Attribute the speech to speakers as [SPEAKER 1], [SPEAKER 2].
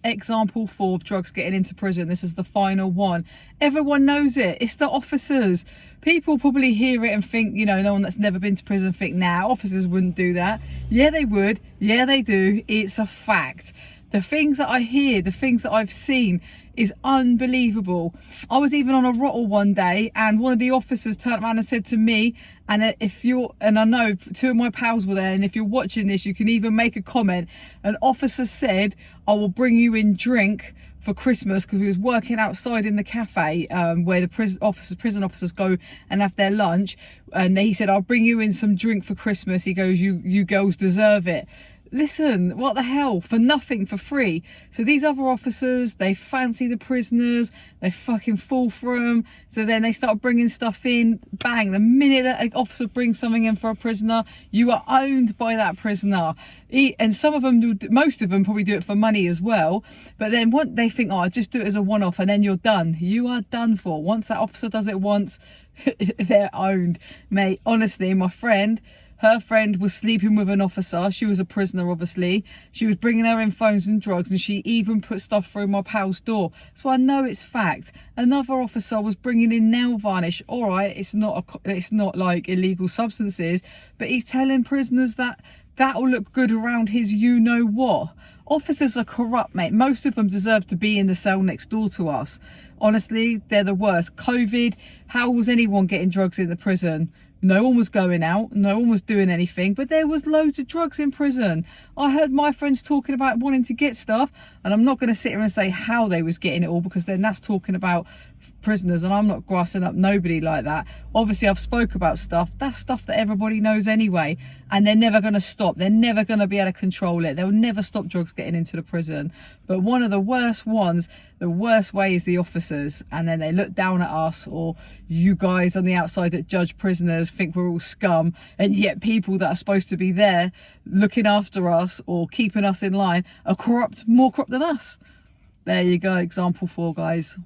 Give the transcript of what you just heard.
[SPEAKER 1] example 4 of drugs getting into prison. This is the final one. Everyone knows it. It's the officers. People probably hear it and think, you know, no one that's never been to prison think, nah, officers wouldn't do that. Yeah, they would. Yeah, they do. It's a fact. The things that I hear, the things that I've seen is unbelievable. I was even on a rottle one day and one of the officers turned around and said to me, and I know 2 of my pals were there, and if you're watching this, you can even make a comment. An officer said, I will bring you in drink for Christmas, because we was working outside in the cafe where the prison officers go and have their lunch, and he said, I'll bring you in some drink for Christmas. He goes, you girls deserve it. Listen, what the hell? For nothing, for free. So these other officers, they fancy the prisoners, they fucking fall for them. So then they start bringing stuff in, bang, the minute that an officer brings something in for a prisoner, you are owned by that prisoner. And some of them, most of them probably do it for money as well. But then they think, oh, I'll just do it as a one-off, and then you're done. You are done for. Once that officer does it once, they're owned. Mate, honestly, her friend was sleeping with an officer. She was a prisoner, obviously. She was bringing her in phones and drugs, and she even put stuff through my pal's door. So I know it's fact. Another officer was bringing in nail varnish. All right, it's not like illegal substances, but he's telling prisoners that will look good around his you-know-what. Officers are corrupt, mate. Most of them deserve to be in the cell next door to us. Honestly, they're the worst. COVID, how was anyone getting drugs in the prison? No one was going out, no one was doing anything, but there was loads of drugs in prison. I heard my friends talking about wanting to get stuff, and I'm not going to sit here and say how they was getting it all, because then that's talking about prisoners, and I'm not grassing up nobody like that. Obviously, I've spoke about stuff. That's stuff that everybody knows anyway, and they're never going to stop. They're never going to be able to control it. They'll never stop drugs getting into the prison. But one of the worst ones, the worst way, is the officers, and then they look down at us, or you guys on the outside that judge prisoners think we're all scum, and yet people that are supposed to be there looking after us or keeping us in line are corrupt, more corrupt than us. There you go, example 4, guys.